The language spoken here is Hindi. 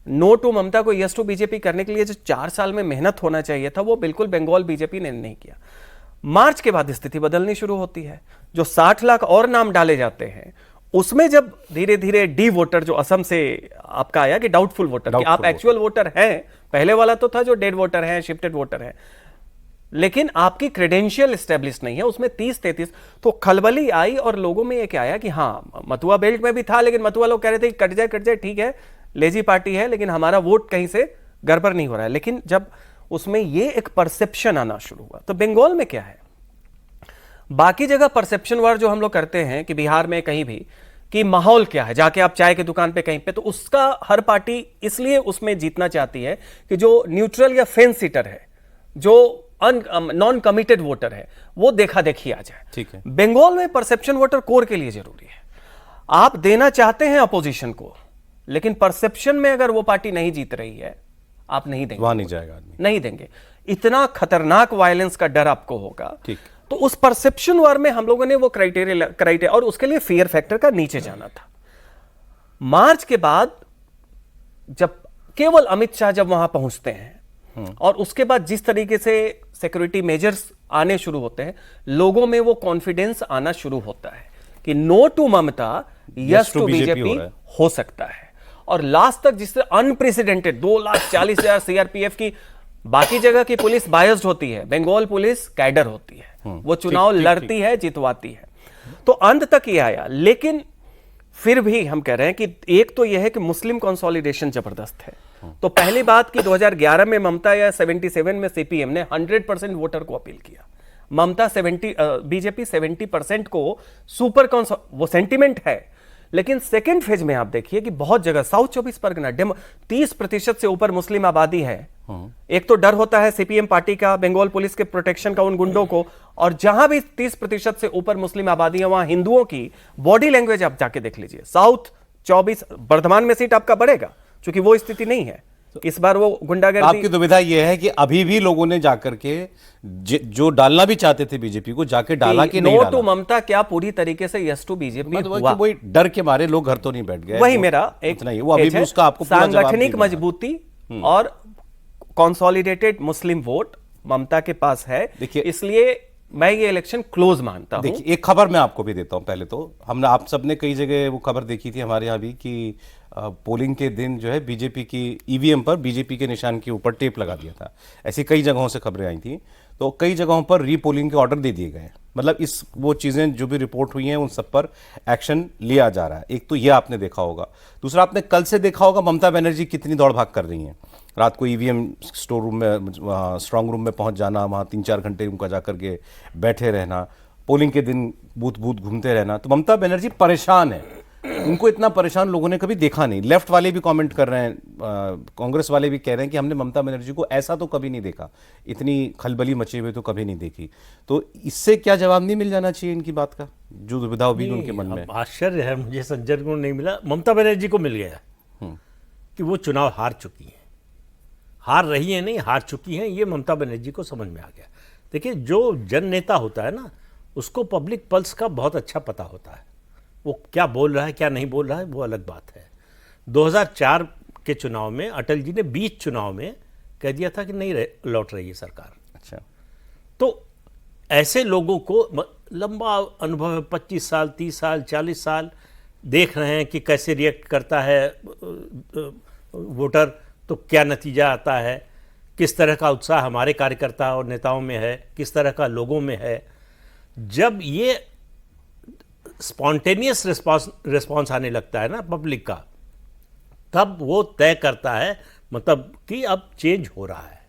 नो टू ममता को यस टू बीजेपी करने के लिए जो 4 साल में मेहनत होना चाहिए था, वो बिल्कुल बंगाल बीजेपी ने नहीं किया। मार्च के बाद स्थिति बदलनी शुरू होती है। जो 60 लाख और नाम डाले जाते हैं, उसमें जब धीरे धीरे डी वोटर जो असम से आपका आया कि डाउटफुल वोटर, कि आप एक्चुअल वोटर हैं, पहले वाला तो था जो डेड वोटर हैं, शिफ्टेड वोटर हैं, लेकिन आपकी क्रेडेंशियल स्टेब्लिश नहीं है, उसमें 30-33, तो खलबली आई और लोगों में ये क्या आया कि हाँ मथुआ बेल्ट में भी था, लेकिन मथुआ लोग कह रहे थे कि कट जाए ठीक है, लेजी पार्टी है, लेकिन हमारा वोट कहीं से गड़बड़ नहीं हो रहा है। लेकिन जब उसमें ये एक परसेप्शन आना शुरू हुआ, तो बंगाल में क्या है, बाकी जगह परसेप्शन वार जो हम लोग करते हैं कि बिहार में कहीं भी कि माहौल क्या है, जाके आप चाय की दुकान पे कहीं पे, तो उसका हर पार्टी इसलिए उसमें जीतना चाहती है कि जो न्यूट्रल या फेंस सीटर है, जो नॉन कमिटेड वोटर है, वो देखा देखी आ जाए। ठीक है, बंगाल में परसेप्शन वोटर कोर के लिए जरूरी है। आप देना चाहते हैं अपोजिशन को, लेकिन परसेप्शन में अगर वो पार्टी नहीं जीत रही है, आप नहीं देंगे, वहां नहीं जाएगा आदमी, नहीं देंगे। इतना खतरनाक वायलेंस का डर आपको होगा। ठीक, तो उस परसेप्शन वार में हम लोगों ने वो क्राइटेरिया और उसके लिए फियर फैक्टर का नीचे जाना था। मार्च के बाद जब केवल अमित शाह जब वहां पहुंचते हैं और उसके बाद जिस तरीके से सिक्योरिटी मेजर्स आने शुरू होते हैं, लोगों में वो कॉन्फिडेंस आना शुरू होता है कि no to Mamata yes to BJP हो सकता है। और लास्ट तक जिससे अनप्रेसिडेंटेड 2,40,000 सीआरपीएफ की, बाकी जगह की पुलिस बायस्ड होती है, बंगाल पुलिस कैडर होती है, वो चुनाव लड़ती है, जितवाती है, तो अंत तक ये आया। लेकिन फिर भी हम कह रहे हैं कि एक तो यह है कि मुस्लिम कंसोलिडेशन जबरदस्त है। तो पहली बात कि 2011 में ममता या 77 में सीपीएम ने 100% वोटर को अपील किया, ममता बीजेपी 70% को सुपर वो सेंटिमेंट है। लेकिन सेकेंड फेज में आप देखिए कि बहुत जगह साउथ 24 परगना 30% से ऊपर मुस्लिम आबादी है। एक तो डर होता है सीपीएम पार्टी का, बंगाल पुलिस के प्रोटेक्शन का उन गुंडों को, और जहां भी 30% से ऊपर मुस्लिम आबादी है, वहां हिंदुओं की बॉडी लैंग्वेज आप जाके देख लीजिए। साउथ 24 वर्धमान में सीट आपका बढ़ेगा, क्योंकि वो स्थिति नहीं है इस बार, वो गुंडागर्दी। आपकी दुविधा यह है कि अभी भी लोगों ने जाकर के जो डालना भी चाहते थे बीजेपी को, जाके डाला कि नहीं डाला। नो टू ममता क्या पूरी तरीके से यस टू बीजेपी हुआ? वही डर के मारे लोग घर तो नहीं बैठ गए, वही मेरा एक नहीं, वो अभी भी उसका आपको सांगठनिक मजबूती और कंसोलिडेटेड मुस्लिम वोट ममता के पास है। देखिए, इसलिए मैं ये इलेक्शन क्लोज मानता हूं। देखिए, एक खबर मैं आपको भी देता हूं। पहले तो हमने, आप सबने कई जगह वो खबर देखी थी हमारे यहाँ भी कि पोलिंग के दिन जो है बीजेपी की ईवीएम पर बीजेपी के निशान के ऊपर टेप लगा दिया था। ऐसी कई जगहों से खबरें आई थी। तो कई जगहों पर रीपोलिंग के ऑर्डर दे दिए गए। मतलब इस वो चीज़ें जो भी रिपोर्ट हुई हैं उन सब पर एक्शन लिया जा रहा है। एक तो ये आपने देखा होगा। दूसरा, आपने कल से देखा होगा ममता बनर्जी कितनी दौड़ भाग कर रही हैं। रात को ईवीएम स्टोर रूम में, स्ट्रांग रूम में पहुंच जाना, वहाँ 3-4 घंटे उनका जाकर के बैठे रहना, पोलिंग के दिन बूथ बूथ घूमते रहना। तो ममता बनर्जी परेशान है, उनको इतना परेशान लोगों ने कभी देखा नहीं। लेफ्ट वाले भी कमेंट कर रहे हैं, कांग्रेस वाले भी कह रहे हैं कि हमने ममता बनर्जी को ऐसा तो कभी नहीं देखा, इतनी खलबली मचे हुए तो कभी नहीं देखी। तो इससे क्या जवाब नहीं मिल जाना चाहिए इनकी बात का, जो दुविधा भी उनके मन में? आश्चर्य है मुझे, संजय को नहीं मिला, ममता बनर्जी को मिल गया कि वो चुनाव हार चुकी हैं, हार रही है नहीं, हार चुकी हैं, ये ममता बनर्जी को समझ में आ गया। देखिए, जो जन नेता होता है ना, उसको पब्लिक पल्स का बहुत अच्छा पता होता है। वो क्या बोल रहा है, क्या नहीं बोल रहा है, वो अलग बात है। 2004 के चुनाव में अटल जी ने 20 चुनाव में कह दिया था कि नहीं लौट रही है सरकार। अच्छा, तो ऐसे लोगों को लंबा अनुभव है, 25 साल, 30 साल, 40 साल देख रहे हैं कि कैसे रिएक्ट करता है वोटर, तो क्या नतीजा आता है, किस तरह का उत्साह हमारे कार्यकर्ता और नेताओं में है, किस तरह का लोगों में है। जब ये स्पॉन्टेनियस रिस्पॉन्स आने लगता है ना पब्लिक का, तब वो तय करता है मतलब कि अब चेंज हो रहा है।